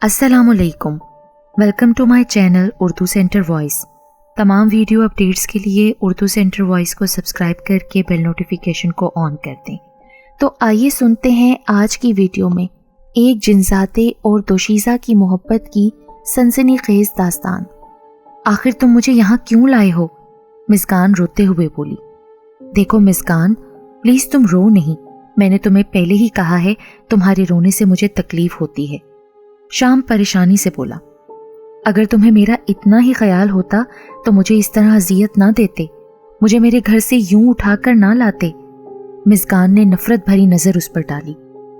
अस्सलामुअलैकुम, welcome to my channel Urdu centre voice. तमाम video updates के लिए उर्दू सेंटर वॉइस को सब्सक्राइब करके बेल नोटिफिकेशन को ऑन कर दें। तो आइए सुनते हैं आज की वीडियो में एक जिनजाते और दोशीज़ा की मोहब्बत की सनसनीखेज दास्तान। आखिर तुम मुझे यहाँ क्यों लाए हो? मिस्कान रोते हुए बोली। देखो मिस्कान, प्लीज़ तुम रो नहीं। मैंने तुम्हें पहले ही कहा है तुम्हारे रोने से मुझे तकलीफ होती है। शाम परेशानी से बोला। अगर तुम्हें मेरा इतना ही ख्याल होता तो मुझे इस तरह अजियत ना देते, मुझे मेरे घर से यूं उठाकर ना लाते। मिस्कान ने नफरत भरी नजर उस पर डाली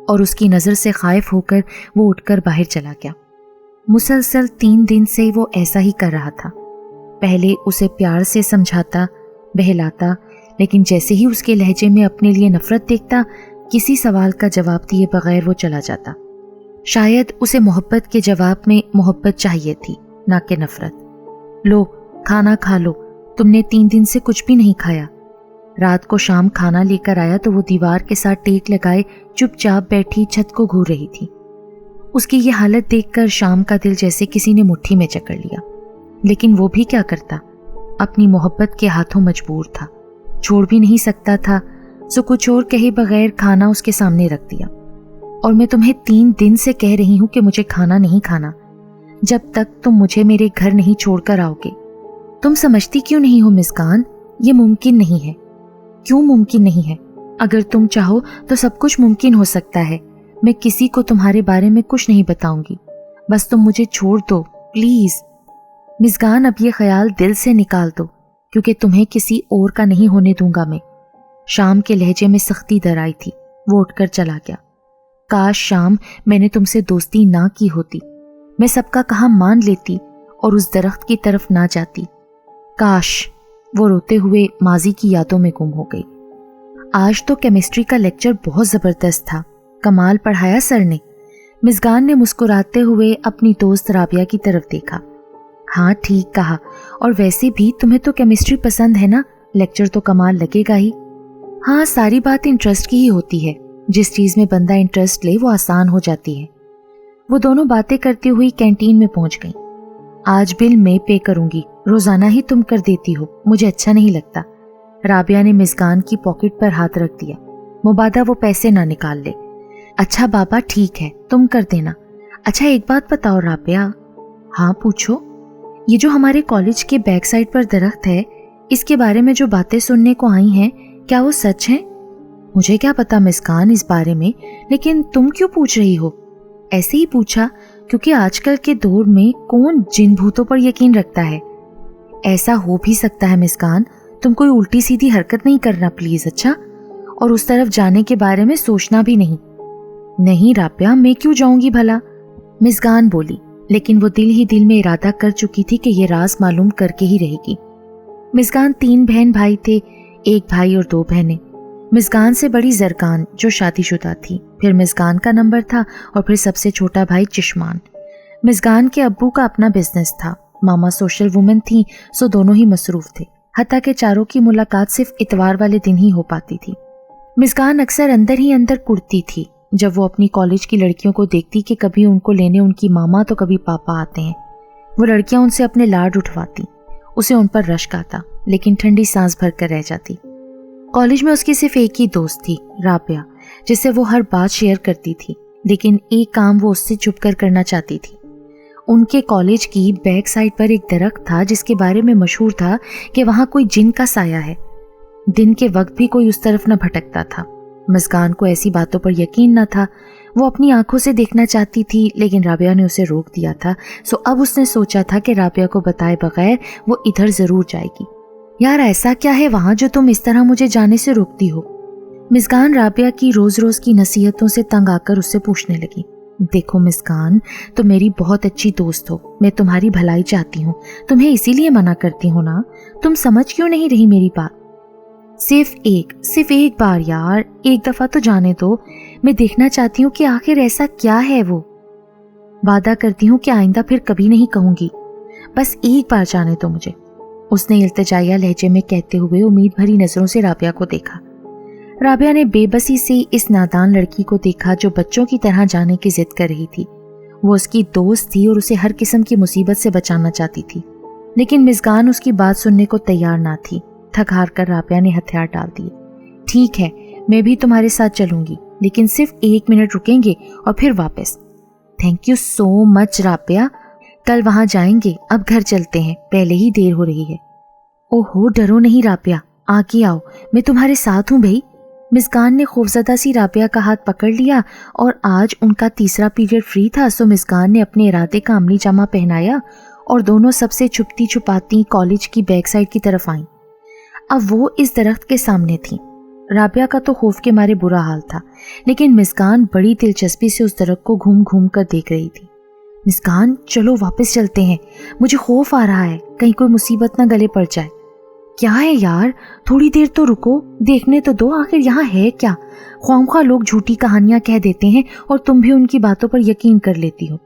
और उसकी नजर से खाइफ होकर वो उठकर बाहर चला गया। मुसलसल 3 दिन से वो ऐसा ही कर रहा था। पहले उसे प्यार से समझाता, बहलाता, लेकिन जैसे ही उसके लहजे में अपने लिए नफरत देखता, किसी सवाल का जवाब दिए बगैर वो चला जाता। शायद उसे मोहब्बत के जवाब में मोहब्बत चाहिए थी, ना कि नफरत। लो खाना खा लो, तुमने 3 दिन से कुछ भी नहीं खाया। रात को शाम खाना लेकर आया तो वो दीवार के साथ टेक लगाए चुपचाप बैठी छत को घूर रही थी। उसकी ये हालत देखकर शाम का दिल जैसे किसी ने मुट्ठी में जकड़ लिया, लेकिन वो भी क्या करता, अपनी मोहब्बत के हाथों मजबूर था, छोड़ भी नहीं सकता था। सो कुछ और कहे बगैर खाना उसके सामने रख दिया। और मैं तुम्हें 3 दिन से कह रही हूं कि मुझे खाना नहीं खाना जब तक तुम मुझे मेरे घर नहीं छोड़कर आओगे। तुम समझती क्यों नहीं हो मिस्कान? ये मुमकिन नहीं है। क्यों मुमकिन नहीं है? अगर तुम चाहो तो सब कुछ मुमकिन हो सकता है। मैं किसी को तुम्हारे बारे में कुछ नहीं बताऊंगी, बस तुम मुझे छोड़ दो प्लीज। मिस्कान, अब ये ख्याल दिल से निकाल दो, क्योंकि तुम्हें किसी और का नहीं होने दूंगा मैं। शाम के लहजे में सख्ती दर आई थी। वो उठकर चला गया। काश शाम, मैंने तुमसे दोस्ती ना की होती, मैं सबका कहा मान लेती और उस दरख्त की तरफ ना जाती। काश। वो रोते हुए माजी की यादों में गुम हो गई। आज तो केमिस्ट्री का लेक्चर बहुत जबरदस्त था, कमाल पढ़ाया सर ने। मिस्कान ने मुस्कुराते हुए अपनी दोस्त राबिया की तरफ देखा। हाँ ठीक कहा, और वैसे भी तुम्हें तो केमिस्ट्री पसंद है ना, लेक्चर तो कमाल लगेगा ही। हाँ, सारी बात इंटरेस्ट की ही होती है, जिस चीज में बंदा इंटरेस्ट ले वो आसान हो जाती है। वो दोनों बातें करती हुई कैंटीन में पहुंच गईं। आज बिल मैं पे करूंगी, रोजाना ही तुम कर देती हो, मुझे अच्छा नहीं लगता। राबिया ने मिस्कान की पॉकेट पर हाथ रख दिया, मुबादा वो पैसे ना निकाल ले। अच्छा बाबा ठीक है, तुम कर देना। अच्छा एक बात बताओ राबिया। हाँ पूछो। ये जो हमारे कॉलेज के बैक साइड पर दरख्त है, इसके बारे में जो बातें सुनने को आई हैं, क्या वो सच है? मुझे क्या पता मिस्कान इस बारे में, लेकिन तुम क्यों पूछ रही हो? ऐसे ही पूछा क्योंकि आजकल के दौर में कौन जिन भूतों पर यकीन रखता है। ऐसा हो भी सकता है मिस्कान, तुम कोई उल्टी सीधी हरकत नहीं करना प्लीज, अच्छा? और उस तरफ जाने के बारे में सोचना भी नहीं। नहीं राबिया, मैं क्यों जाऊंगी भला? मिस्कान बोली, लेकिन वो दिल ही दिल में इरादा कर चुकी थी कि ये राज मालूम करके ही रहेगी। मिस्कान 3 बहन भाई थे, एक भाई और 2 बहनें। मिस्कान से बड़ी जरकान जो शादीशुदा थी, फिर मिस्कान का नंबर था और फिर सबसे छोटा भाई चिश्मान। मिस्कान के अब्बू का अपना बिजनेस था, मामा सोशल वुमेन थी, सो दोनों ही मसरूफ थे। हत्ता के चारों की मुलाकात सिर्फ इतवार वाले दिन ही हो पाती थी। मिस्कान अक्सर अंदर ही अंदर कुड़ती थी जब वो अपनी कॉलेज की लड़कियों को देखती कि कभी उनको लेने उनकी मामा तो कभी पापा आते हैं। वो लड़कियां उनसे अपने लाड उठवाती, उसे उन पर रश्क आता, लेकिन ठंडी सांस भर कर रह जाती। कॉलेज में उसकी सिर्फ एक ही दोस्त थी, राबिया, जिससे वो हर बात शेयर करती थी, लेकिन एक काम वो उससे छुप कर करना चाहती थी। उनके कॉलेज की बैक साइड पर एक दरख्त था जिसके बारे में मशहूर था कि वहां कोई जिन का साया है। दिन के वक्त भी कोई उस तरफ न भटकता था। मिस्कान को ऐसी बातों पर यकीन न था। वो अपनी आंखों से देखना चाहती थी, लेकिन राबिया ने उसे रोक दिया था। सो अब उसने सोचा था कि राबिया को बताए बगैर वो इधर जरूर जाएगी। यार ऐसा क्या है वहां जो तुम इस तरह मुझे जाने से रोकती हो? मिस्कान राबिया की रोज रोज की नसीहतों से तंग आकर उससे पूछने लगी। देखो मिस्कान, तुम मेरी बहुत अच्छी दोस्त हो, मैं तुम्हारी भलाई चाहती हूँ, तुम्हें इसीलिए मना करती हूँ ना। तुम समझ क्यों नहीं रही मेरी बात? सिर्फ एक बार यार, एक दफा तो जाने दो। मैं देखना चाहती हूँ कि आखिर ऐसा क्या है वो। वादा करती हूँ कि आइंदा फिर कभी नहीं कहूंगी, बस एक बार जाने दो मुझे। उसने इल्तिजाया लहजे में कहते हुए उम्मीद भरी नजरों से राबिया को देखा। राबिया ने बेबसी से इस नादान लड़की को देखा जो बच्चों की तरह जाने की जिद कर रही थी। वो उसकी दोस्त थी और उसे हर किस्म की मुसीबत से बचाना चाहती थी, लेकिन मिज़गान उसकी बात सुनने को तैयार ना थी। थक हार कर राबिया ने हथियार डाल दिए। ठीक है, मैं भी तुम्हारे साथ चलूंगी, लेकिन सिर्फ 1 मिनट रुकेंगे और फिर वापस। Thank you so much Rabia, कल वहां जाएंगे, अब घर चलते हैं, पहले ही देर हो रही है। ओहो, डरो नहीं राबिया, आगे आओ, मैं तुम्हारे साथ हूँ भाई। मिज़गान ने खौफजदा सी राबिया का हाथ पकड़ लिया और आज उनका तीसरा पीरियड फ्री था, सो मिज़गान ने अपने इरादे का अमली जामा पहनाया और दोनों सबसे छुपती छुपाती कॉलेज की बैक साइड की तरफ आईं। अब वो इस दरख्त के सामने थी। राबिया का तो खौफ के मारे बुरा हाल था, लेकिन मिज़गान बड़ी दिलचस्पी से उस दरख्त को घूम घूम कर देख रही थी। मिज़गान, चलो वापस चलते हैं, मुझे खौफ आ रहा है, कहीं कोई मुसीबत ना गले पड़ जाए। क्या है यार, थोड़ी देर तो रुको, देखने तो दो, आखिर यहाँ है क्या। ख्वामख्वाह लोग झूठी कहानियां कह देते हैं और तुम भी उनकी बातों पर यकीन कर लेती हो।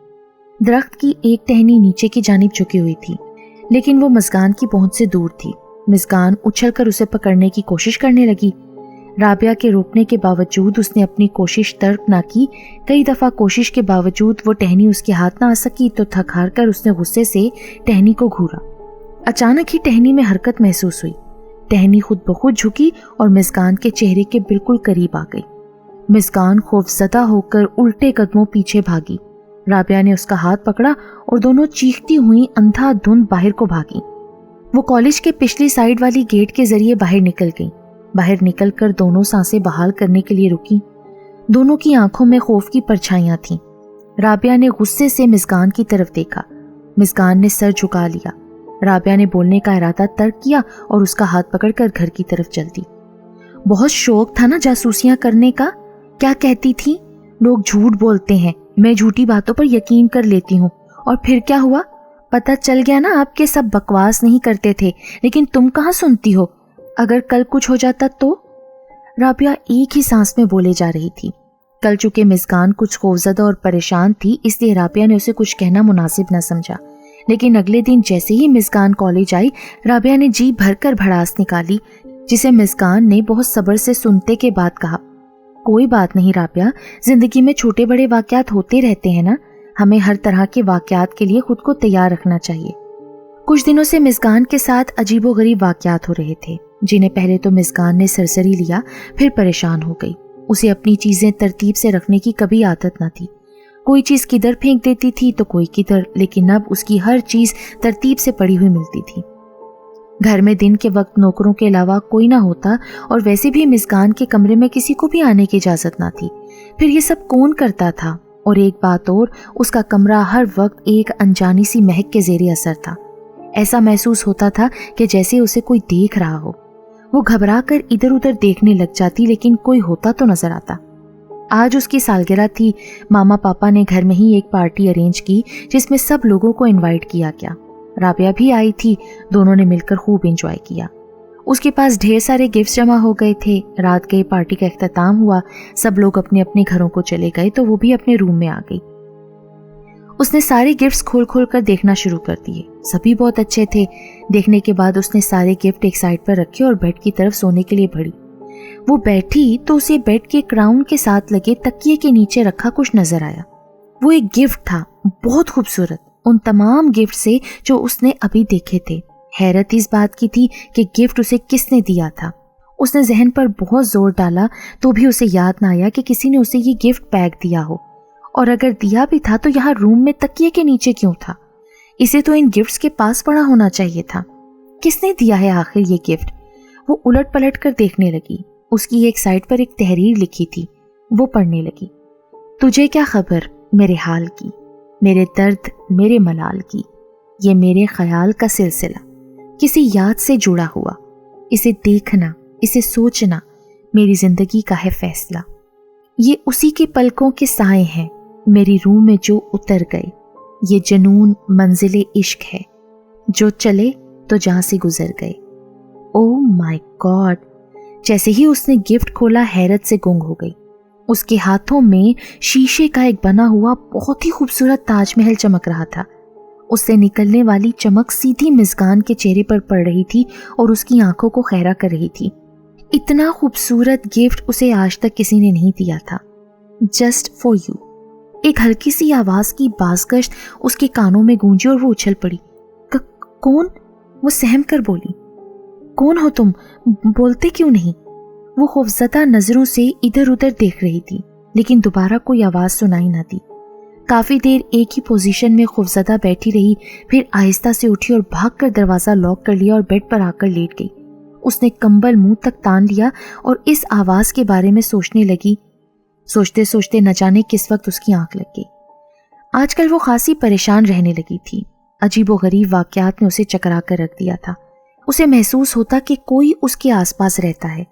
दरख्त की एक टहनी नीचे की जानिब झुकी हुई थी, लेकिन वो मिज़गान की पहुंच से दूर थी। मिज़गान उछलकर उसे पकड़ने की कोशिश करने लगी। राबिया के रोकने के बावजूद उसने अपनी कोशिश तर्क ना की। कई दफा कोशिश के बावजूद वो टहनी उसके हाथ ना आ सकी तो थक हार कर उसने गुस्से से टहनी को घूरा। अचानक ही टहनी में हरकत महसूस हुई। टहनी खुद ब खुद झुकी और मिज़गान के चेहरे के बिल्कुल करीब आ गई। मिज़गान खौफजदा होकर उल्टे कदमों पीछे भागी। राबिया ने उसका हाथ पकड़ा और दोनों चीखती हुई अंधाधुंध बाहर को भागी। वो कॉलेज के पिछली साइड वाली गेट के जरिए बाहर निकल गई। बाहर निकलकर दोनों सांसें बहाल करने के लिए रुकी। दोनों की आंखों में खौफ की परछाइयां थीं। राबिया ने गुस्से से मिज़गान की तरफ देखा। मिज़गान ने सर झुका लिया। राबिया ने बोलने का इरादा तर्क किया और उसका हाथ पकड़कर घर की तरफ चल दी। बहुत शौक था ना जासूसियां करने का, क्या कहती थी? लोग झूठ बोलते हैं, मैं झूठी बातों पर यकीन कर लेती हूँ। और फिर क्या हुआ? पता चल गया ना, आपके सब बकवास नहीं करते थे, लेकिन तुम कहाँ सुनती हो। अगर कल कुछ हो जाता तो? राबिया एक ही सांस में बोले जा रही थी। कल चूंकि मिज़गान कुछ खौफजदा और परेशान थी, इसलिए राबिया ने उसे कुछ कहना मुनासिब न समझा। लेकिन अगले दिन जैसे ही मिज़गान कॉलेज आई, राबिया ने जी भरकर भड़ास निकाली, जिसे मिज़गान ने बहुत सब्र से सुनते के बाद कहा, कोई बात नहीं राबिया, जिंदगी में छोटे बड़े वाकयात होते रहते हैं ना, हमें हर तरह के वाकयात के लिए खुद को तैयार रखना चाहिए। कुछ दिनों से मिज़गान के साथ अजीबोगरीब वाकयात हो रहे थे, जिन्हें पहले तो मिज़गान ने सरसरी लिया, फिर परेशान हो गई। उसे अपनी चीजें तरतीब से रखने की कभी आदत न थी। कोई चीज किधर फेंक देती थी तो कोई किधर, लेकिन अब उसकी हर चीज तरतीब से पड़ी हुई मिलती थी। घर में दिन के वक्त नौकरों के अलावा कोई ना होता और वैसे भी मिज़गान के कमरे में किसी को भी आने की इजाजत ना थी। फिर ये सब कौन करता था? और एक बात और, उसका कमरा हर वक्त एक अनजानी सी महक के जेरे असर था। ऐसा महसूस होता था कि जैसे उसे कोई देख रहा हो। वो घबरा कर इधर उधर देखने लग जाती, लेकिन कोई होता तो नजर आता। आज उसकी सालगिरह थी। मामा पापा ने घर में ही एक पार्टी अरेंज की, जिसमें सब लोगों को इनवाइट किया गया। राबिया भी आई थी। दोनों ने मिलकर खूब एंजॉय किया। उसके पास ढेर सारे गिफ्ट्स जमा हो गए थे। रात के पार्टी का इख्तिताम हुआ। सब लोग अपने अपने घरों को चले गए तो वो भी अपने रूम में आ गई। उसने सारे गिफ्ट्स खोल खोल कर देखना शुरू कर दिए। सभी बहुत अच्छे थे। देखने के बाद उसने सारे गिफ्ट एक साइड पर रखे और बेड की तरफ सोने के लिए बढ़ी। वो बैठी तो उसे बेड के क्राउन के साथ लगे तकिए के नीचे रखा कुछ नजर आया। वो एक गिफ्ट था, बहुत खूबसूरत, उन तमाम गिफ्ट से जो उसने अभी देखे थे। हैरत इस बात की थी कि गिफ्ट उसे किसने दिया था। उसने जहन पर बहुत जोर डाला तो भी उसे याद ना आया कि किसी ने उसे ये गिफ्ट पैक दिया हो, और अगर दिया भी था तो यहाँ रूम में तकिए के नीचे क्यों था? इसे तो इन गिफ्ट्स के पास पड़ा होना चाहिए था। किसने दिया है आखिर ये गिफ्ट? वो उलट पलट कर देखने लगी। उसकी एक साइड पर एक तहरीर लिखी थी। वो पढ़ने लगी। तुझे क्या खबर मेरे हाल की, मेरे दर्द मेरे मलाल की, ये मेरे ख्याल का सिलसिला, किसी याद से जुड़ा हुआ, इसे देखना, इसे सोचना, मेरी जिंदगी का है फैसला। ये उसी के पलकों के साए हैं, मेरी रूह में जो उतर गए। ये जनून मंजिले इश्क है, जो चले तो जहां से गुजर गए। Oh my God! जैसे ही उसने गिफ्ट खोला, हैरत से गुंग हो गई। उसके हाथों में शीशे का एक बना हुआ बहुत ही खूबसूरत ताजमहल चमक रहा था। उससे निकलने वाली चमक सीधी मिज़गान के चेहरे पर पड़ रही थी और उसकी आंखों को खैरा कर रही थी। इतना खूबसूरत गिफ्ट उसे आज तक किसी ने नहीं दिया था। Just for you. ایک ہلکی سی آواز کی بازگشت اس کے کانوں میں گونجی اور وہ اچھل پڑی۔ کون؟ وہ سہم کر بولی۔ کون ہو تم؟ بولتے کیوں نہیں؟ وہ خوفزدہ نظروں سے ادھر ادھر دیکھ رہی تھی لیکن دوبارہ کوئی آواز سنائی نہ دی۔ کافی دیر ایک ہی پوزیشن میں خوفزدہ بیٹھی رہی، پھر آہستہ سے اٹھی اور بھاگ کر دروازہ لاک کر لیا اور بیڈ پر آ کر لیٹ گئی۔ اس نے کمبل منہ تک تان لیا اور اس آواز کے بارے میں سوچنے لگی۔ سوچتے سوچتے نہ جانے کس وقت اس کی آنکھ لگ گئی۔ آج کل وہ خاصی پریشان رہنے لگی تھی۔ عجیب و غریب واقعات نے اسے چکرا کر رکھ دیا تھا۔ اسے محسوس ہوتا کہ کوئی اس کے آس پاس رہتا ہے۔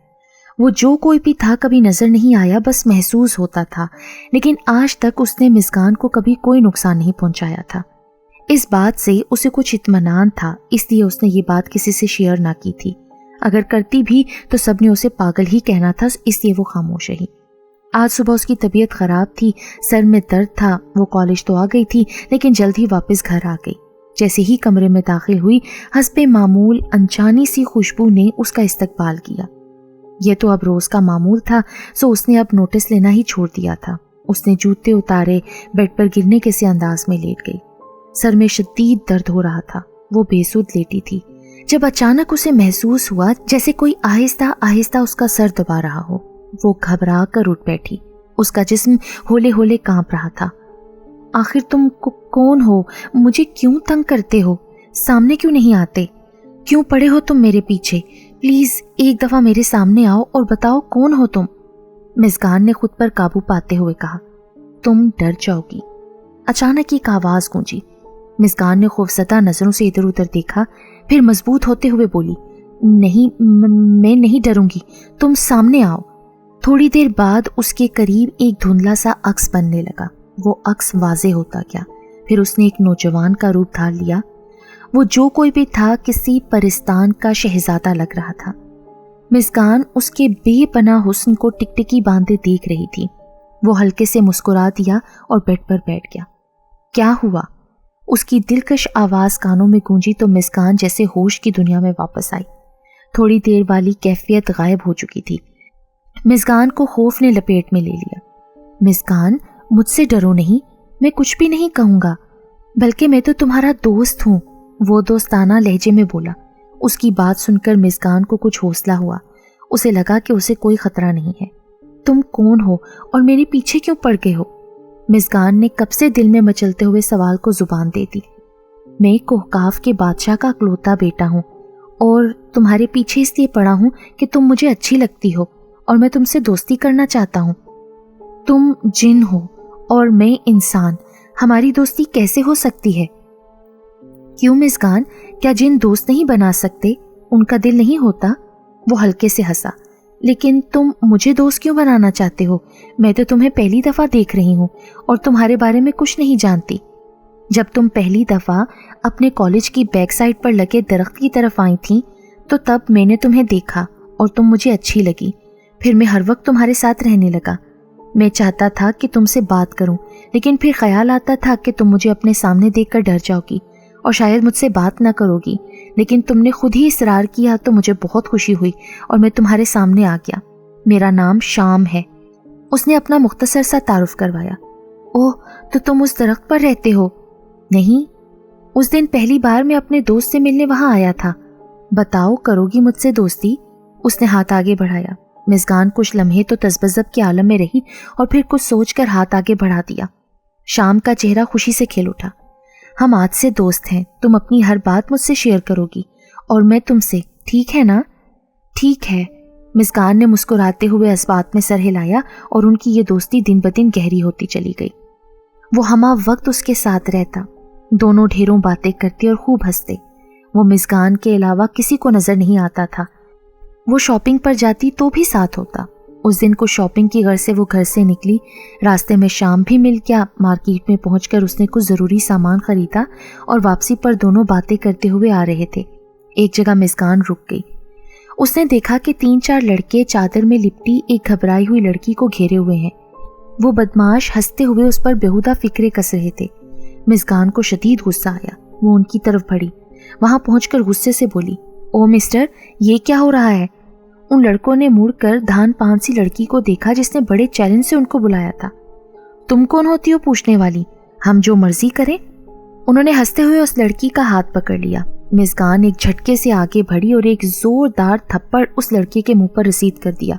وہ جو کوئی بھی تھا کبھی نظر نہیں آیا، بس محسوس ہوتا تھا، لیکن آج تک اس نے مسکان کو کبھی کوئی نقصان نہیں پہنچایا تھا۔ اس بات سے اسے کچھ اطمینان تھا، اس لیے اس نے یہ بات کسی سے شیئر نہ کی تھی۔ اگر کرتی بھی تو سب نے اسے پاگل ہی کہنا تھا، اس لیے وہ خاموش رہی۔ آج صبح اس کی طبیعت خراب تھی، سر میں درد تھا۔ وہ کالج تو آ گئی تھی لیکن جلد ہی واپس گھر آ گئی۔ جیسے ہی کمرے میں داخل ہوئی، حسب معمول انجانی سی خوشبو نے اس کا استقبال کیا۔ یہ تو اب روز کا معمول تھا، سو اس نے اب نوٹس لینا ہی چھوڑ دیا تھا۔ اس نے جوتے اتارے، بیڈ پر گرنے کے سے انداز میں لیٹ گئی۔ سر میں شدید درد ہو رہا تھا، وہ بے سود لیٹی تھی جب اچانک اسے محسوس ہوا جیسے کوئی آہستہ آہستہ اس کا سر دبا رہا ہو۔ وہ گھبرا کر اٹھ بیٹھی، اس کا جسم ہولے ہولے کانپ رہا تھا۔ آخر تم کون ہو؟ مجھے کیوں تنگ کرتے ہو؟ سامنے کیوں نہیں آتے؟ کیوں پڑے ہو تم میرے پیچھے؟ پلیز ایک دفعہ میرے سامنے آؤ اور بتاؤ کون ہو تم؟ مسکان نے خود پر قابو پاتے ہوئے کہا۔ تم ڈر جاؤ گی۔ اچانک ایک آواز گونجی۔ مسکان نے خوفزدہ نظروں سے ادھر ادھر دیکھا، پھر مضبوط ہوتے ہوئے بولی، نہیں، میں نہیں ڈروں گی، تم سامنے آؤ۔ تھوڑی دیر بعد اس کے قریب ایک دھندلا سا عکس بننے لگا۔ وہ عکس واضح ہوتا گیا، پھر اس نے ایک نوجوان کا روپ دھار لیا۔ وہ جو کوئی بھی تھا کسی پرستان کا شہزادہ لگ رہا تھا۔ مسکان اس کے بے پناہ حسن کو ٹکٹکی باندھے دیکھ رہی تھی۔ وہ ہلکے سے مسکرا دیا اور بیڈ پر بیٹھ گیا۔ کیا ہوا؟ اس کی دلکش آواز کانوں میں گونجی تو مسکان جیسے ہوش کی دنیا میں واپس آئی۔ تھوڑی دیر والی کیفیت غائب ہو چکی تھی۔ مسکان کو خوف نے لپیٹ میں لے لیا۔ مسکان، مجھ سے ڈرو نہیں، میں کچھ بھی نہیں کہوں گا، بلکہ میں تو تمہارا دوست ہوں، وہ دوستانہ لہجے میں بولا۔ اس کی بات سن کر مسکان کو کچھ حوصلہ ہوا۔ اسے لگا کہ اسے کوئی خطرہ نہیں ہے۔ تم کون ہو اور میرے پیچھے کیوں پڑ گئے ہو؟ مسکان نے کب سے دل میں مچلتے ہوئے سوال کو زبان دے دی۔ میں کوہکاف کے بادشاہ کا اکلوتا بیٹا ہوں اور تمہارے پیچھے اس لیے پڑا ہوں کہ تم مجھے اچھی لگتی ہو اور میں تم سے دوستی کرنا چاہتا ہوں۔ تم جن ہو اور میں انسان، ہماری دوستی کیسے ہو سکتی ہے؟ کیوں مسکان، کیا جن دوست نہیں بنا سکتے؟ ان کا دل نہیں ہوتا؟ وہ ہلکے سے ہنسا۔ لیکن تم مجھے دوست کیوں بنانا چاہتے ہو؟ میں تو تمہیں پہلی دفعہ دیکھ رہی ہوں اور تمہارے بارے میں کچھ نہیں جانتی۔ جب تم پہلی دفعہ اپنے کالج کی بیک سائڈ پر لگے درخت کی طرف آئی تھیں تو تب میں نے تمہیں دیکھا اور تم مجھے اچھی لگی۔ پھر میں ہر وقت تمہارے ساتھ رہنے لگا۔ میں چاہتا تھا کہ تم سے بات کروں، لیکن پھر خیال آتا تھا کہ تم مجھے اپنے سامنے دیکھ کر ڈر جاؤ گی اور شاید مجھ سے بات نہ کرو گی، لیکن تم نے خود ہی اصرار کیا تو مجھے بہت خوشی ہوئی اور میں تمہارے سامنے آ گیا۔ میرا نام شام ہے۔ اس نے اپنا مختصر سا تعارف کروایا۔ اوہ، تو تم اس درخت پر رہتے ہو؟ نہیں، اس دن پہلی بار میں اپنے دوست سے ملنے وہاں آیا تھا۔ بتاؤ، کرو گی مجھ سے دوستی؟ اس نے ہاتھ آگے بڑھایا۔ مسکان کچھ لمحے تو تذبذب کے عالم میں رہی اور پھر کچھ سوچ کر ہاتھ آگے بڑھا دیا۔ شام کا چہرہ خوشی سے کھل اٹھا۔ ہم آج سے دوست ہیں، تم اپنی ہر بات مجھ سے شیئر کرو گی اور میں تم سے، ٹھیک ہے نا؟ ٹھیک ہے۔ مسکان نے مسکراتے ہوئے اس بات میں سر ہلایا اور ان کی یہ دوستی دن بدن گہری ہوتی چلی گئی۔ وہ ہمہ وقت اس کے ساتھ رہتا، دونوں ڈھیروں باتیں کرتے اور خوب ہنستے۔ وہ مسکان کے علاوہ کسی کو نظر نہیں آتا تھا۔ وہ شاپنگ پر جاتی تو بھی ساتھ ہوتا۔ اس دن کو شاپنگ کی غرض سے وہ گھر سے نکلی، راستے میں شام بھی مل گیا۔ مارکیٹ میں پہنچ کر اس نے کچھ ضروری سامان خریدا اور واپسی پر دونوں باتیں کرتے ہوئے آ رہے تھے۔ ایک جگہ مسکان رک گئی۔ اس نے دیکھا کہ 3-4 لڑکے چادر میں لپٹی ایک گھبرائی ہوئی لڑکی کو گھیرے ہوئے ہیں۔ وہ بدماش ہنستے ہوئے اس پر بیہودہ فکرے کس رہے تھے۔ مسکان کو شدید غصہ آیا۔ وہ ان کی طرف بڑھی، وہاں پہنچ کر غصے سے بولی، او مسٹر، یہ کیا ہو رہا ہے؟ ان لڑکوں نے مڑ کر دھان پان سی لڑکی کو دیکھا جس نے بڑے چیلنج سے ان کو بلایا تھا۔ तुम कौन होती हो पूछने वाली? हम जो मर्जी करें। उन्होंने हंसते हुए उस लड़की का हाथ पकड़ लिया। मिज़गान एक झटके से आगे बढ़ी और एक जोरदार थप्पड़ उस लड़के के मुंह पर रसीद कर दिया।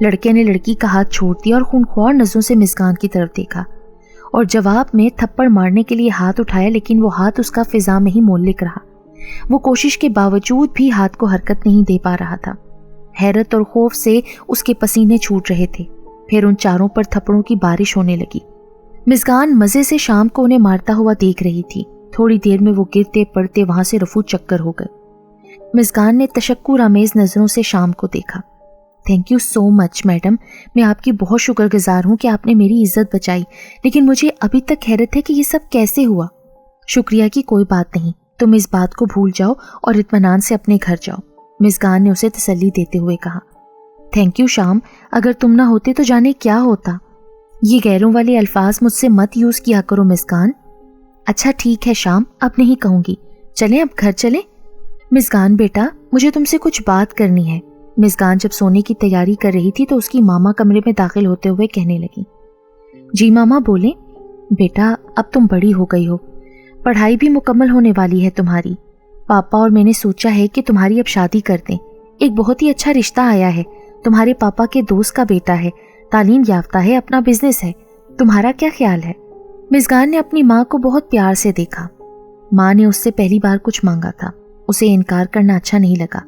लड़के ने लड़की का हाथ छोड़ दिया और खूनख्वार नजरों से मिज़गान की तरफ देखा और जवाब में थप्पड़ मारने के लिए हाथ उठाया, लेकिन वो हाथ उसका फिजा में ही मोहल्लिक रहा। वो कोशिश के बावजूद भी हाथ को हरकत नहीं दे पा रहा था। हैरत और खौफ से उसके पसीने छूट रहे थे। फिर उन चारों पर थप्पड़ों की बारिश होने लगी। मिज़गान मजे से शाम को उन्हें मारता हुआ देख रही थी। थोड़ी देर में वो गिरते पड़ते वहां से रफू चक्कर हो गए। मिज़गान ने तशक्कुर आमेज नजरों से शाम को देखा। Thank you so much madam, मैं आपकी बहुत शुक्रगुजार हूँ कि आपने मेरी इज्जत बचाई, लेकिन मुझे अभी तक हैरत है कि ये सब कैसे हुआ। शुक्रिया की कोई बात नहीं, तुम इस बात को भूल जाओ और इत्मीनान से अपने घर जाओ, मिज़गान ने उसे तसल्ली देते हुए कहा। थैंक यू शाम, अगर तुम ना होते तो जाने क्या होता। ये गैरों वाले अल्फाज मुझसे मत यूज किया करो मिज़गान। अच्छा ठीक है शाम, अब नहीं कहूंगी, चलें अब घर चलें। मिज़गान बेटा, मुझे तुमसे कुछ बात करनी है। मिज़गान जब सोने की तैयारी कर रही थी तो उसकी मामा कमरे में दाखिल होते हुए कहने लगी। जी मामा बोले। बेटा, अब तुम बड़ी हो गई हो, पढ़ाई भी मुकम्मल होने वाली है तुम्हारी। पापा और मैंने सोचा है कि तुम्हारी अब शादी कर दें। एक बहुत ही अच्छा रिश्ता आया है, तुम्हारे पापा के दोस्त का बेटा है, तालीम याफ्ता है, अपना बिजनेस है। तुम्हारा क्या ख्याल है? मिज़गान ने अपनी माँ को बहुत प्यार से देखा। माँ ने उससे पहली बार कुछ मांगा था, उसे इनकार करना अच्छा नहीं लगा।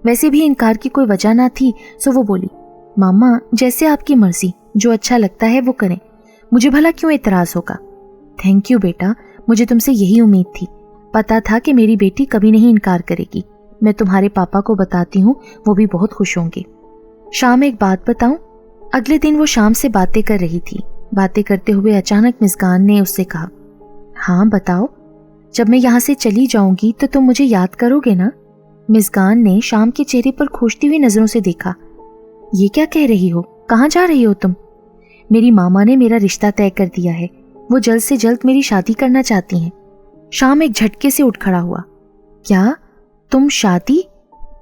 वैसे भी इनकार की कोई वजह ना थी, सो वो बोली, मामा जैसे आपकी मर्जी, जो अच्छा लगता है वो करें, मुझे भला क्यों एतराज होगा। थैंक यू बेटा, मुझे तुमसे यही उम्मीद थी, पता था कि मेरी बेटी कभी नहीं इनकार करेगी। मैं तुम्हारे पापा को बताती हूँ, वो भी बहुत खुश होंगे। शाम एक बात बताऊं? अगले दिन वो शाम से बातें कर रही थी। बातें करते हुए अचानक मिज़गान ने उससे कहा, हाँ बताओ, जब मैं यहाँ से चली जाऊंगी तो तुम मुझे याद करोगे ना? मिज़गान ने शाम के चेहरे पर खोजती हुई नजरों से देखा। ये क्या कह रही हो, कहाँ जा रही हो तुम? मेरी मामा ने मेरा रिश्ता तय कर दिया है, वो जल्द से जल्द मेरी शादी करना चाहती हैं। शाम एक झटके से उठ खड़ा हुआ। क्या? तुम शादी?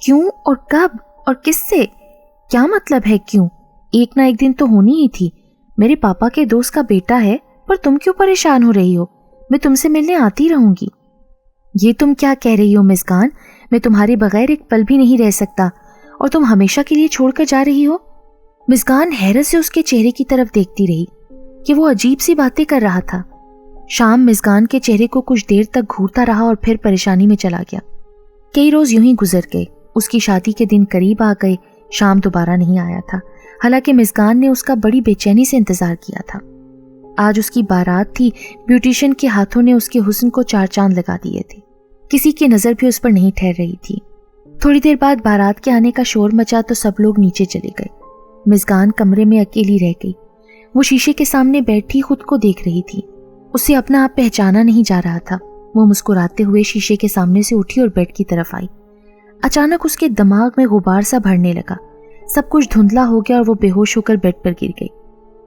क्यों और कब और किससे? क्या मतलब है क्यों? एक ना एक दिन तो होनी ही थी। मेरे पापा के दोस्त का बेटा है, पर तुम क्यों परेशान हो रही हो? मैं तुमसे मिलने आती रहूंगी। ये तुम क्या कह रही हो मिज़गान? मैं तुम्हारे बगैर एक पल भी नहीं रह सकता, और तुम हमेशा के लिए छोड़कर जा रही हो? मिज़गान हैरत से उसके चेहरे की तरफ देखती रही कि वो अजीब सी बातें कर रहा था। शाम मिज़गान के चेहरे को कुछ देर तक घूरता रहा और फिर परेशानी में चला गया। कई रोज यूं ही गुजर गए। उसकी शादी के दिन करीब आ गए। शाम दोबारा नहीं आया था, हालांकि मिज़गान ने उसका बड़ी बेचैनी से इंतजार किया था। आज उसकी बारात थी। ब्यूटिशियन के हाथों ने उसके हुस्न को चार चांद लगा दिए थे। किसी की नजर भी उस पर नहीं ठहर रही थी। थोड़ी देर बाद बारात के आने का शोर मचा तो सब लोग नीचे चले गए। मिज़गान कमरे में अकेली रह गई। वो शीशे के सामने बैठी खुद को देख रही थी। उसे अपना आप पहचाना नहीं जा रहा था। वो मुस्कुराते हुए शीशे के सामने से उठी और बेड की तरफ आई। अचानक उसके दिमाग में गुबार सा भरने लगा। सब कुछ धुंधला हो गया और वो बेहोश होकर बेड पर गिर गई।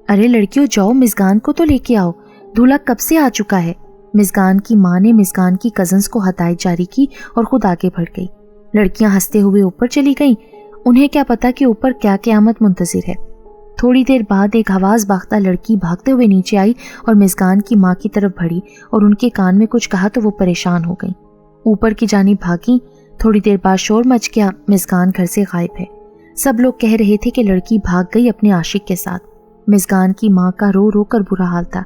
अरे लड़कियों, जाओ मिज़गान को तो लेके आओ, दूल्हा कब से आ चुका है। मिज़गान की माँ ने मिज़गान की कजन्स को हदायत जारी की और खुद आगे बढ़ गई। लड़कियां हंसते हुए ऊपर चली गईं। उन्हें क्या पता कि ऊपर क्या क़यामत मुंतज़िर है। थोड़ी देर बाद एक हवास बाख्ता लड़की भागते हुए नीचे आई और मिज़गान की माँ की तरफ बढ़ी और उनके कान में कुछ कहा तो वो परेशान हो गई। ऊपर की जानिब भागी। थोड़ी देर बाद शोर मच गया, मिज़गान घर से गायब है। सब लोग कह रहे थे कि लड़की भाग गई अपने आशिक के साथ। मिज़गान की माँ का रो रो कर बुरा हाल था।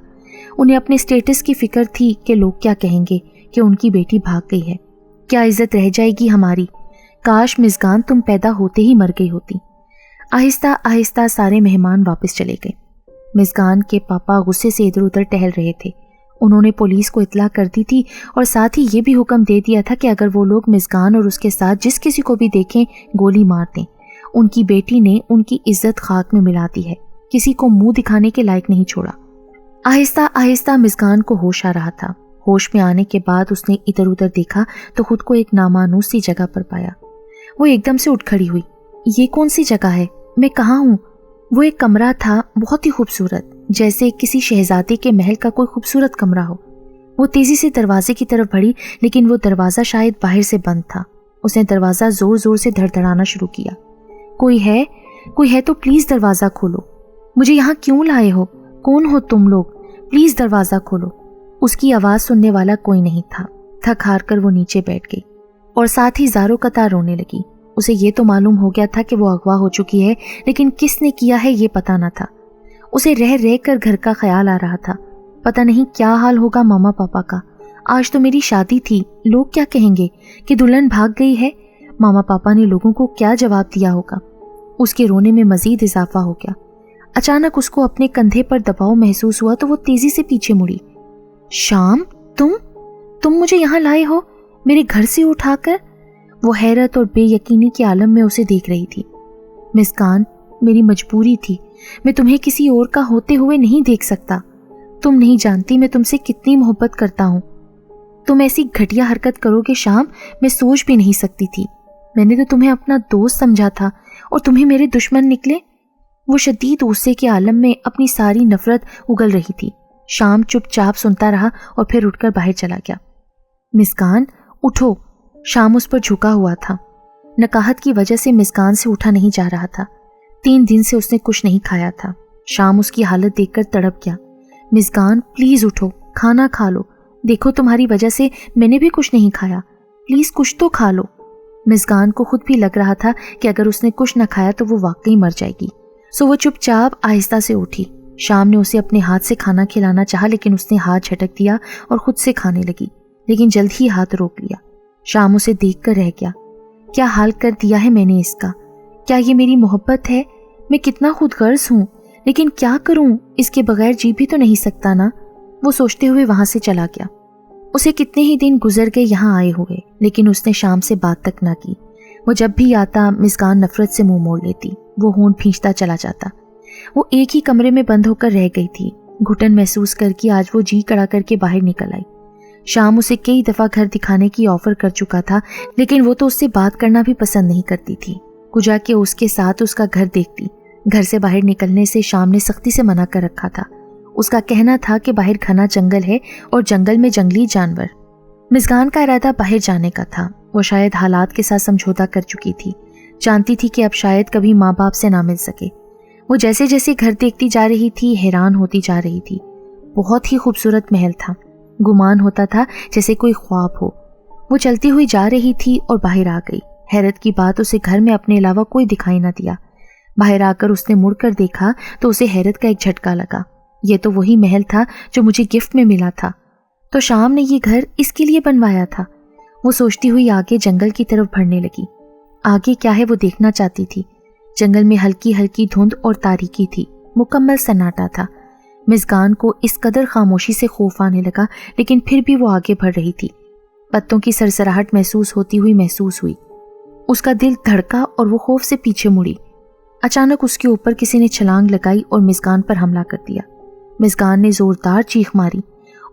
उन्हें अपने स्टेटस की फिक्र थी कि लोग क्या कहेंगे कि उनकी बेटी भाग गई है, क्या इज्जत रह जाएगी हमारी। काश मिज़गान तुम पैदा होते ही मर गई होती। आहिस्ता आहिस्ता सारे मेहमान वापस चले गए। मिज़गान के पापा गुस्से से इधर उधर टहल रहे थे। उन्होंने पुलिस को इत्तला कर दी थी और साथ ही ये भी हुक्म दे दिया था कि अगर वो लोग मिज़गान और उसके साथ जिस किसी को भी देखें गोली मार दें। उनकी बेटी ने उनकी इज्जत खाक में मिला दी है, किसी को मुंह दिखाने के लायक नहीं छोड़ा। आहिस्ता आहिस्ता मिज़गान को होश आ रहा था। होश में आने के बाद उसने इधर उधर देखा तो खुद को एक नामानूस सी जगह पर पाया। वो एकदम से उठ खड़ी हुई। ये कौन सी जगह है? मैं कहाँ हूँ? वो एक कमरा था, बहुत ही खूबसूरत, जैसे किसी शहजादे के महल का कोई खूबसूरत कमरा हो। वो तेजी से दरवाजे की तरफ बढ़ी, लेकिन वो दरवाज़ा शायद बाहर से बंद था। उसने दरवाज़ा जोर जोर से धड़धड़ाना शुरू किया। कोई है तो प्लीज़ दरवाज़ा खोलो। मुझे यहाँ क्यों लाए हो? कौन हो तुम लोग? प्लीज दरवाजा खोलो। उसकी आवाज सुनने वाला कोई नहीं था। थक हार कर वो नीचे बैठ गई और साथ ही ज़ारो कतार रोने लगी। उसे ये तो मालूम हो गया था कि वो अगवा हो चुकी है, लेकिन किसने किया है ये पता न था। उसे रह रह कर घर का ख्याल आ रहा था। पता नहीं क्या हाल होगा मामा पापा का। आज तो मेरी शादी थी, लोग क्या कहेंगे कि दुल्हन भाग गई है। मामा पापा ने लोगों को क्या जवाब दिया होगा। उसके रोने में मजीद इजाफा हो गया। अचानक उसको अपने कंधे पर दबाव महसूस हुआ तो वो तेजी से पीछे मुड़ी। शाम, तुम मुझे यहाँ लाए हो, मेरे घर से उठाकर? वो हैरत और बेयकीनी के आलम में उसे देख रही थी। मिस्कान, मेरी मजबूरी थी, मैं तुम्हें किसी और का होते हुए नहीं देख सकता। तुम नहीं जानती मैं तुमसे कितनी मोहब्बत करता हूँ। तुम ऐसी घटिया हरकत करोगे शाम, मैं सोच भी नहीं सकती थी। मैंने तो तुम्हें अपना दोस्त समझा था और तुम्हें मेरे दुश्मन निकले। वो शदीद गुस्से के आलम में अपनी सारी नफरत उगल रही थी। शाम चुपचाप सुनता रहा और फिर उठकर बाहर चला गया। मिस्कान, उठो। शाम उस पर झुका हुआ था। नकाहत की वजह से मिस्कान से उठा नहीं जा रहा था। 3 दिन से उसने कुछ नहीं खाया था। शाम उसकी हालत देखकर तड़प गया। मिस्कान, प्लीज उठो, खाना खा लो। देखो तुम्हारी वजह से मैंने भी कुछ नहीं खाया, प्लीज कुछ तो खा लो। मिस्कान को खुद भी लग रहा था कि अगर उसने कुछ न खाया तो वो वाकई मर जाएगी। सो वो चुपचाप आहिस्ता से उठी। शाम ने उसे अपने हाथ से खाना खिलाना चाहा, लेकिन उसने हाथ झटक दिया और खुद से खाने लगी, लेकिन जल्द ही हाथ रोक लिया। शाम उसे देखकर रह गया। क्या हाल कर दिया है मैंने इसका? क्या ये मेरी मोहब्बत है? मैं कितना खुदगर्ज हूँ, लेकिन क्या करूँ, इसके बगैर जी भी तो नहीं सकता ना। वो सोचते हुए वहां से चला गया। उसे कितने ही दिन गुजर गए यहाँ आए हुए, लेकिन उसने शाम से बात तक ना की। वो जब भी आता मिस्कान नफरत से मुंह मोड़ लेती। वो होंठ भींचता चला जाता। वो एक ही कमरे में बंद होकर रह गई थी। घुटन महसूस करके आज वो जी कड़ा करके बाहर निकल आई। शाम उसे कई दफा घर दिखाने की ऑफर कर चुका था, लेकिन वो तो उससे बात करना भी पसंद नहीं करती थी। कुजा के उसके साथ उसका घर देखती। घर से बाहर निकलने से शाम ने सख्ती से मना कर रखा था। उसका कहना था कि बाहर घना जंगल है और जंगल में जंगली जानवर। मिस्कान का इरादा बाहर जाने का था। वो शायद हालात के साथ समझौता कर चुकी थी। जानती थी कि अब शायद कभी माँ बाप से ना मिल सके। वो जैसे जैसे घर देखती जा रही थी हैरान होती जा रही थी। बहुत ही खूबसूरत महल था। गुमान होता था जैसे कोई ख्वाब हो। वो चलती हुई जा रही थी और बाहर आ गई। हैरत की बात, उसे घर में अपने अलावा कोई दिखाई ना दिया। बाहर आकर उसने मुड़कर देखा तो उसे हैरत का एक झटका लगा। ये तो वही महल था जो मुझे गिफ्ट में मिला था। तो शाम ने ये घर इसके लिए बनवाया था। वो सोचती हुई आगे जंगल की तरफ बढ़ने लगी। आगे क्या है वो देखना चाहती थी। जंगल में हल्की हल्की धुंध और तारीकी थी। मुकम्मल सन्नाटा था। मिस्कान को इस कदर खामोशी से खौफ आने लगा, लेकिन फिर भी वो आगे बढ़ रही थी। पत्तों की सरसराहट महसूस होती हुई महसूस हुई। उसका दिल धड़का और वो खौफ से पीछे मुड़ी। अचानक उसके ऊपर किसी ने छलांग लगाई और मिस्कान पर हमला कर दिया। मिस्कान ने जोरदार चीख मारी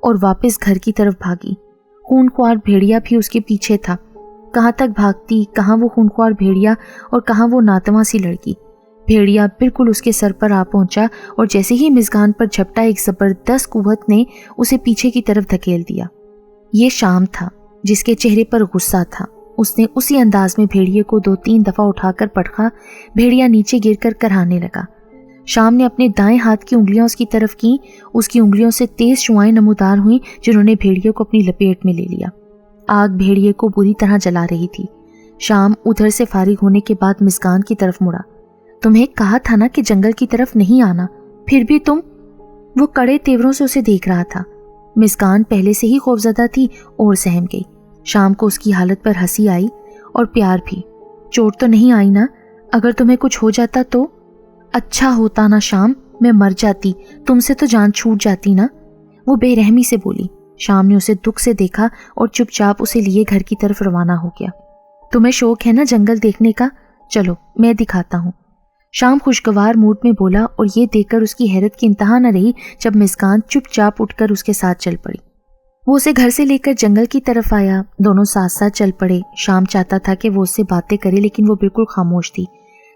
और वापस घर की तरफ भागी। खूनख्वार भेड़िया भी उसके पीछे था। कहाँ तक भागती, कहाँ वो खूनख्वार भेड़िया और कहाँ वो नातवा सी लड़की। भेड़िया बिल्कुल उसके सर पर आ पहुंचा और जैसे ही मिस्कान पर झपटा, एक जबरदस्त कुव्वत ने उसे पीछे की तरफ धकेल दिया। ये शाम था जिसके चेहरे पर गुस्सा था। उसने उसी अंदाज में भेड़िए को 2-3 दफा उठाकर पटका। भेड़िया नीचे गिरकर कराहने लगा। शाम ने अपने दाएं हाथ की उंगलियां उसकी तरफ की। उसकी उंगलियों से तेज शुआएं नमूदार हुई, जिन्होंने भेड़िए को अपनी लपेट में ले लिया। आग भेड़िए को बुरी तरह जला रही थी। शाम उधर से फारिग होने के बाद मिस्कान की तरफ मुड़ा। तुम्हें कहा था ना कि जंगल की तरफ नहीं आना, फिर भी तुम। वो कड़े तेवरों से उसे देख रहा था। मिस्कान पहले से ही खौफजदा थी और सहम गई। शाम को उसकी हालत पर हंसी आई और प्यार भी। चोट तो नहीं आई ना? अगर तुम्हें कुछ हो जाता तो? अच्छा होता ना शाम, मैं मर जाती, तुमसे तो जान छूट जाती ना। वो बेरहमी से बोली। शाम ने उसे दुख से देखा और चुपचाप उसे लिए घर की तरफ रवाना हो गया। तुम्हें शौक है ना जंगल देखने का? चलो मैं दिखाता हूँ। शाम खुशगवार मूड में बोला और ये देखकर उसकी हैरत की इंतहा न रही जब मिस्कान चुपचाप उठकर उसके साथ चल पड़ी। वो उसे घर से लेकर जंगल की तरफ आया। दोनों साथ साथ चल पड़े। शाम चाहता था कि वो उससे बातें करे, लेकिन वो बिल्कुल खामोश थी।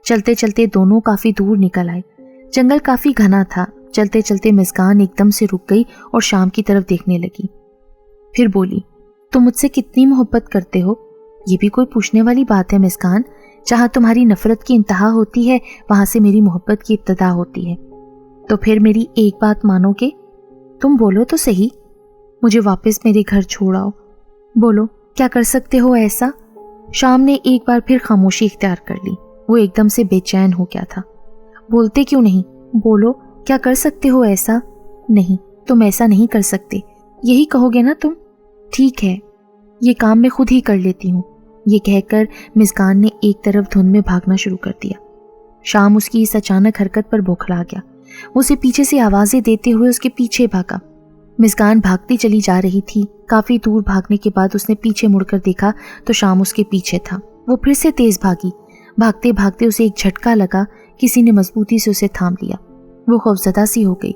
चलते चलते दोनों काफी दूर निकल आए। जंगल काफी घना था। चलते चलते मिस्कान एकदम से रुक गई और शाम की तरफ देखने लगी। फिर बोली, तुम मुझसे कितनी मोहब्बत करते हो? ये भी कोई पूछने वाली बात है मिस्कान? जहाँ तुम्हारी नफरत की इंतहा होती है, वहां से मेरी मोहब्बत की इब्तदा होती है। तो फिर मेरी एक बात मानोगे? तुम बोलो तो सही, मुझे वापस मेरे घर छोड़ आओ। बोलो क्या कर सकते हो ऐसा? शाम ने एक बार फिर खामोशी इख्तियार कर ली। वो एकदम से बेचैन हो गया था। बोलते क्यों नहीं? बोलो क्या कर सकते हो ऐसा? नहीं, तुम ऐसा नहीं कर सकते, यही कहोगे ना तुम? ठीक है, ये काम मैं खुद ही कर लेती हूँ। ये कहकर मिज़गान ने एक तरफ धुंध में भागना शुरू कर दिया। शाम उसकी इस अचानक हरकत पर बौखला गया। वो उसे पीछे से आवाज़ें देते हुए उसके पीछे भागा। मिज़गान भागती चली जा रही थी। काफ़ी दूर भागने के बाद उसने पीछे मुड़कर देखा तो शाम उसके पीछे था। वो फिर से तेज़ भागी। भागते भागते उसे एक झटका लगा, किसी ने मजबूती से उसे थाम लिया। वो खौफजदा सी हो गई।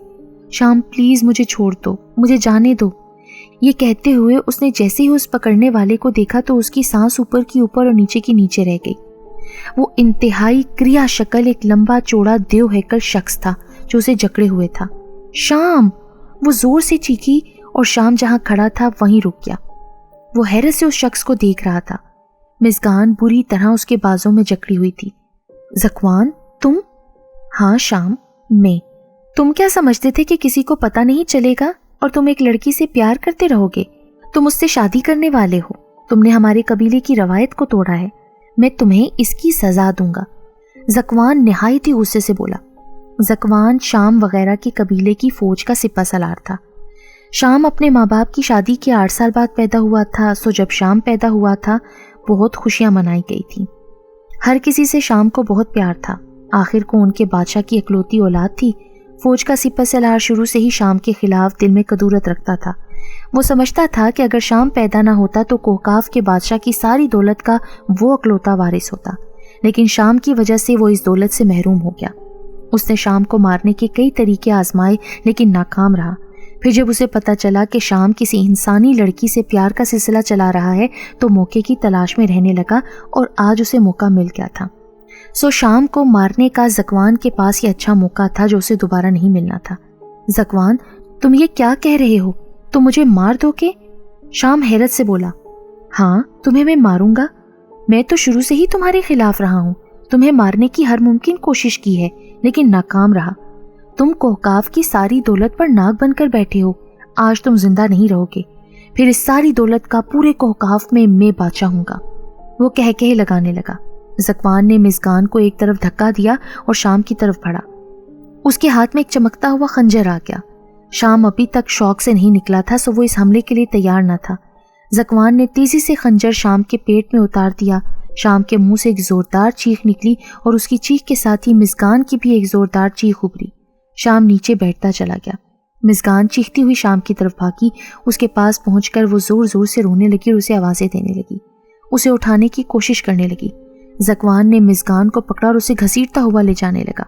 शाम प्लीज़ मुझे छोड़ दो, मुझे जाने दो। ये कहते हुए उसने जैसे ही उस पकड़ने वाले को देखा तो उसकी सांस ऊपर की ऊपर और नीचे की नीचे रह गई। वो इंतहाई क्रिया शक्ल एक लंबा चौड़ा देव हैकल शख्स था जो उसे जकड़े हुए था। शाम! वो जोर से चीखी और शाम जहां खड़ा था वहीं रुक गया। वो हैरत से उस शख्स को देख रहा था। मिज़गान बुरी तरह उसके बाजों में जकड़ी हुई थी। ज़कवान तुम? हाँ शाम, मैं। तुम क्या समझते थे कि किसी को पता नहीं चलेगा और तुम एक लड़की से प्यार करते रहोगे? तुम उससे शादी करने वाले हो। तुमने हमारे कबीले की रवायत को तोड़ा है। मैं तुम्हें इसकी सजा दूंगा। ज़कवान निहायत ही गुस्से से बोला। ज़कवान शाम वगैरह के कबीले की फौज का सिपा सलार था। शाम अपने माँ बाप की शादी के 8 साल बाद पैदा हुआ था। सो जब शाम पैदा हुआ था बहुत खुशियां मनाई गई थी। हर किसी से शाम को बहुत प्यार था। आखिर को उनके बादशाह की इकलौती औलाद थी। फौज का सिपा सलार शुरू से ही शाम के खिलाफ दिल में कदूरत रखता था। वो समझता था कि अगर शाम पैदा ना होता तो कोहकाफ के बादशाह की सारी दौलत का वो इकलौता वारिस होता, लेकिन शाम की वजह से वो इस दौलत से महरूम हो गया। उसने शाम को मारने के कई तरीके आजमाए लेकिन नाकाम रहा। फिर जब उसे पता चला कि शाम किसी इंसानी लड़की से प्यार का सिलसिला चला रहा है तो मौके की तलाश में रहने लगा और आज उसे मौका मिल गया था। सो शाम को मारने का ज़कवान के पास ये अच्छा मौका था जो उसे दोबारा नहीं मिलना था। ज़कवान तुम ये क्या कह रहे हो? तुम मुझे मार दोगे? शाम हैरत से बोला। हाँ, तुम्हें मैं मारूंगा। मैं तो शुरू से ही तुम्हारे खिलाफ रहा हूँ। तुम्हें मारने की हर मुमकिन कोशिश की है लेकिन नाकाम रहा। तुम कोहकाफ की सारी दौलत पर नाग बनकर बैठे हो। आज तुम जिंदा नहीं रहोगे। फिर इस सारी दौलत का पूरे कोहकाफ में मैं बादशाह हूंगा। वो कह लगाने लगा। ज़कवान ने मिज़गान को एक तरफ धक्का दिया और शाम की तरफ बढ़ा। उसके हाथ में एक चमकता हुआ खंजर आ गया। शाम अभी तक शौक से नहीं निकला था सो वो इस हमले के लिए तैयार न था। ज़कवान ने तेजी से खंजर शाम के पेट में उतार दिया। शाम के मुंह से एक जोरदार चीख निकली और उसकी चीख के साथ ही मिज़गान की भी एक जोरदार चीख उभरी। शाम नीचे बैठता चला गया। मिज़गान चीखती हुई शाम की तरफ भागी। उसके पास पहुंचकर वो जोर जोर से रोने लगी और उसे आवाज़ें देने लगी। उसे उठाने की कोशिश करने लगी। ज़कवान ने मिज़गान को पकड़ा और उसे घसीटता हुआ ले जाने लगा।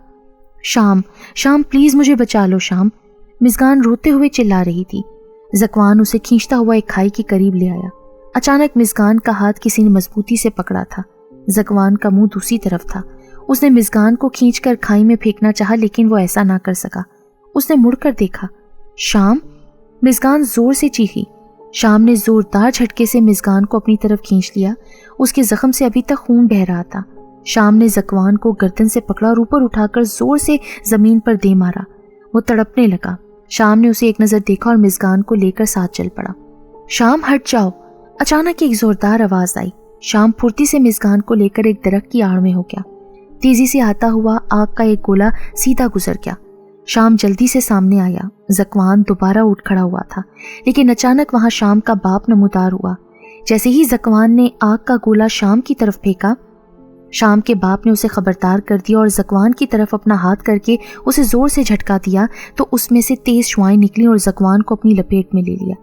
शाम, शाम प्लीज़ मुझे बचा लो शाम। मिज़गान रोते हुए चिल्ला रही थी। ज़कवान उसे खींचता हुआ एक खाई के करीब ले आया। अचानक मिज़गान का हाथ किसी ने मजबूती से पकड़ा था। ज़कवान का मुंह दूसरी तरफ था। उसने मिज़गान को खींचकर खाई में फेंकना चाहा लेकिन वो ऐसा ना कर सका। उसने मुड़कर देखा। शाम! मिज़गान जोर से चीखी। शाम ने जोरदार झटके से मिज़गान को अपनी तरफ खींच लिया। उसके जख्म से अभी तक खून बह रहा था। शाम ने ज़कवान को गर्दन से पकड़ा और ऊपर उठाकर जोर से जमीन पर दे मारा। वो तड़पने लगा। शाम ने उसे एक नज़र देखा और मिज़गान को लेकर साथ चल पड़ा। शाम हट जाओ! अचानक एक जोरदार आवाज आई। शाम फुर्ती से मिज़गान को लेकर एक दरख्त की आड़ में हो गया। तेजी से आता हुआ आग का एक गोला सीधा गुजर गया। शाम जल्दी से सामने आया। ज़कवान दोबारा उठ खड़ा हुआ था लेकिन अचानक वहां शाम का बाप नमूदार हुआ। जैसे ही ज़कवान ने आग का गोला शाम की तरफ फेंका, शाम के बाप ने उसे खबरदार कर दिया और ज़कवान की तरफ अपना हाथ करके उसे जोर से झटका दिया तो उसमें से तेज शुआएं निकली और ज़कवान को अपनी लपेट में ले लिया।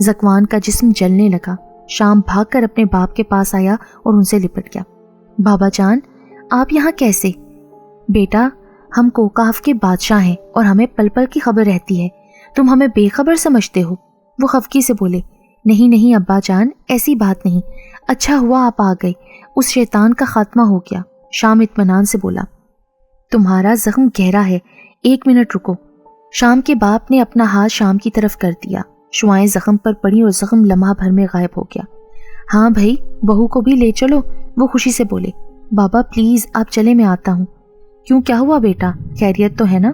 ज़कवान का जिस्म जलने लगा। शाम भागकर अपने बाप के पास आया और उनसे लिपट गया। बाबा जान, आप यहाँ कैसे? बेटा, हम कोहकाफ के बादशाह हैं और हमें पल पल की खबर रहती है। तुम हमें बेखबर समझते हो? वो खफकी से बोले। नहीं नहीं अब्बा जान, ऐसी बात नहीं। अच्छा हुआ आप आ गए। उस शैतान का खात्मा हो गया। शाम इत्मीनान से बोला। तुम्हारा जख्म गहरा है, 1 मिनट रुको। शाम के बाप ने अपना हाथ शाम की तरफ कर दिया। शुआएं जख्म पर पड़ी और जख्म लम्हा भर में गायब हो गया। हाँ भाई, बहू को भी ले चलो, वो खुशी से बोले। बाबा प्लीज आप चले, मैं आता हूँ। क्यों, क्या हुआ बेटा, खैरियत तो है ना?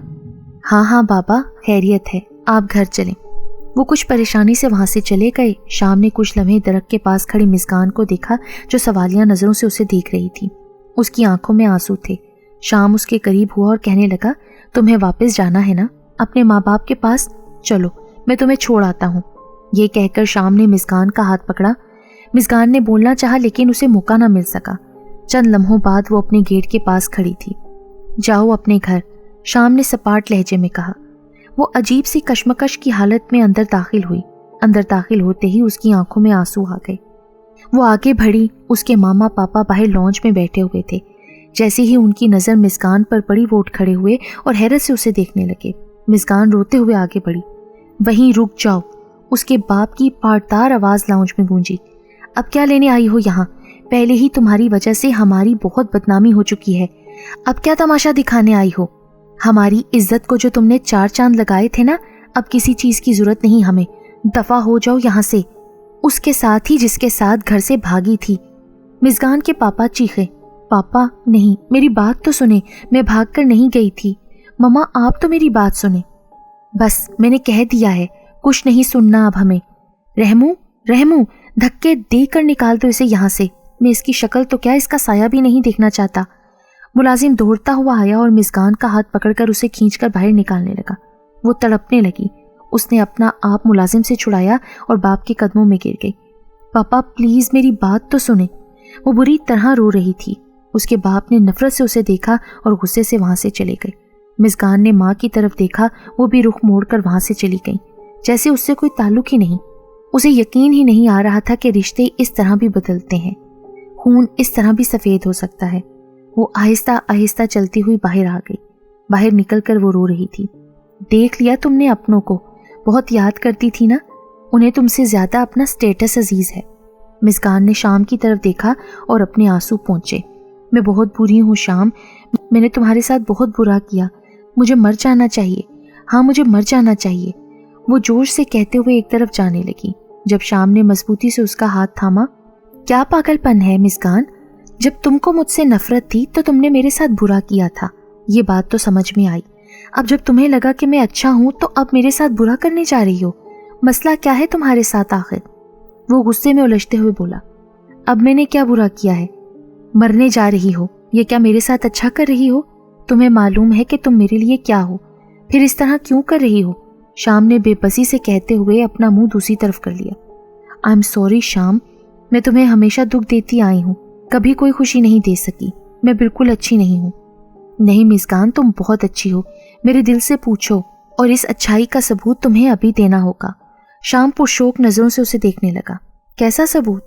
हाँ हाँ बाबा, खैरियत है, आप घर चलें। वो कुछ परेशानी से वहाँ से चले गए। शाम ने कुछ लम्हे दरख्त के पास खड़ी मुस्कान को देखा जो सवालिया नज़रों से उसे देख रही थी। उसकी आंखों में आंसू थे। शाम उसके करीब हुआ और कहने लगा, तुम्हें वापस जाना है ना अपने माँ बाप के पास? चलो मैं तुम्हें छोड़ आता हूँ। ये कहकर शाम ने मुस्कान का हाथ पकड़ा। मुस्कान ने बोलना चाहा लेकिन उसे मौका न मिल सका। चंद लम्हों बाद वो अपने गेट के पास खड़ी थी। जाओ अपने घर, शाम ने सपाट लहजे में कहा। वो अजीब सी कशमकश की हालत में अंदर दाखिल हुई। अंदर दाखिल होते ही उसकी आंखों में आंसू आ गए। वो आगे बढ़ी। उसके मामा पापा बाहर लॉन्च में बैठे हुए थे। जैसे ही उनकी नज़र मुस्कान पर पड़ी वो उठ खड़े हुए और हैरत से उसे देखने लगे। मुस्कान रोते हुए आगे बढ़ी। वहीं रुक जाओ, उसके बाप की पाटदार आवाज़ लाउंज में गूंजी। अब क्या लेने आई हो यहाँ? पहले ही तुम्हारी वजह से हमारी बहुत बदनामी हो चुकी है। अब क्या तमाशा दिखाने आई हो? हमारी इज्जत को जो तुमने 4 चांद लगाए थे ना, अब किसी चीज़ की जरूरत नहीं हमें। दफा हो जाओ यहाँ से। उसके साथ ही जिसके साथ घर से भागी थी। मुस्कान के पापा चीखे। पापा नहीं, मेरी बात तो सुने, मैं भागकर नहीं गई थी। मम्मा आप तो मेरी बात सुने। बस मैंने कह दिया है, कुछ नहीं सुनना अब हमें। रहमू रहमू, धक्के देकर निकाल दो इसे यहाँ से। मैं इसकी शक्ल तो क्या, इसका साया भी नहीं देखना चाहता। मुलाजिम दौड़ता हुआ आया और मुस्कान का हाथ पकड़कर उसे खींचकर बाहर निकालने लगा। वो तड़पने लगी। उसने अपना आप मुलाजिम से छुड़ाया और बाप के कदमों में गिर गई। पापा प्लीज मेरी बात तो सुने। वो बुरी तरह रो रही थी। उसके बाप ने नफरत से उसे देखा और गुस्से से वहां से चले गए। मुस्कान ने माँ की तरफ देखा। वो भी रुख मोड़कर वहां से चली गई, जैसे उससे कोई ताल्लुक ही नहीं। उसे यकीन ही नहीं आ रहा था कि रिश्ते इस तरह भी बदलते हैं, खून इस तरह भी सफ़ेद हो सकता है। वो आहिस्ता आहिस्ता चलती हुई बाहर आ गई। बाहर निकलकर वो रो रही थी। देख लिया तुमने अपनों को? बहुत याद करती थी ना? उन्हें तुमसे ज़्यादा अपना स्टेटस अजीज़ है। मुस्कान ने शाम की तरफ देखा और अपने आंसू पोंछे। मैं बहुत बुरी हूँ शाम, मैंने तुम्हारे साथ बहुत बुरा किया। मुझे मर जाना चाहिए, हाँ मुझे मर जाना चाहिए। वो जोश से कहते हुए एक तरफ जाने लगी। जब शाम ने मजबूती से उसका हाथ थामा। क्या पागलपन है मुस्कान? जब तुमको मुझसे नफरत थी तो तुमने मेरे साथ बुरा किया था, ये बात तो समझ में आई। अब जब तुम्हें लगा कि मैं अच्छा हूं तो अब मेरे साथ बुरा करने जा रही हो। मसला क्या है तुम्हारे साथ आखिर? वो गुस्से में उलझते हुए बोला। अब मैंने क्या बुरा किया है? मरने जा रही हो, ये क्या मेरे साथ अच्छा कर रही हो? तुम्हें मालूम है कि तुम मेरे लिए क्या हो, फिर इस तरह क्यों कर रही हो? शाम ने बेबसी से कहते हुए अपना मुंह दूसरी तरफ कर लिया। आई एम सॉरी शाम, मैं तुम्हें हमेशा दुख देती आई हूँ, कभी कोई खुशी नहीं दे सकी। मैं बिल्कुल अच्छी नहीं हूँ। नहीं मुस्कान, तुम बहुत अच्छी हो, मेरे दिल से पूछो, और इस अच्छाई का सबूत तुम्हें अभी देना होगा। शाम पुरशौक नज़रों से उसे देखने लगा। कैसा सबूत?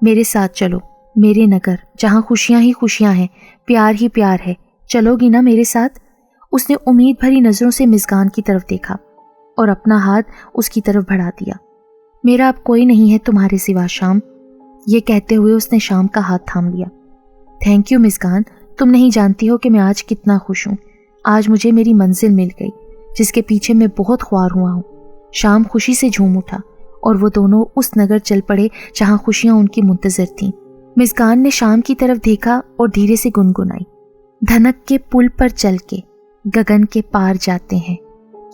मेरे साथ चलो, मेरे नगर जहाँ खुशियाँ ही खुशियाँ हैं, प्यार ही प्यार है। चलोगी ना मेरे साथ? उसने उम्मीद भरी नज़रों से मुस्कान की तरफ देखा और अपना हाथ उसकी तरफ बढ़ा दिया। मेरा अब कोई नहीं है तुम्हारे सिवा शाम। ये कहते हुए उसने शाम का हाथ थाम लिया। थैंक यू मुस्कान, तुम नहीं जानती हो कि मैं आज कितना खुश हूँ। आज मुझे मेरी मंजिल मिल गई जिसके पीछे मैं बहुत ख्वार हुआ हूँ। शाम खुशी से झूम उठा और वो दोनों उस नगर चल पड़े जहाँ खुशियाँ उनकी मुंतजर थीं। मुस्कान ने शाम की तरफ देखा और धीरे से गुनगुनाई। धनक के पुल पर चल के गगन के पार जाते हैं,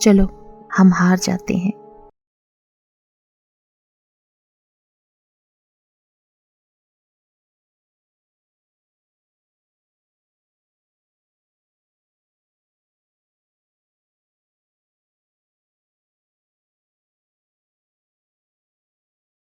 चलो हम हार जाते हैं।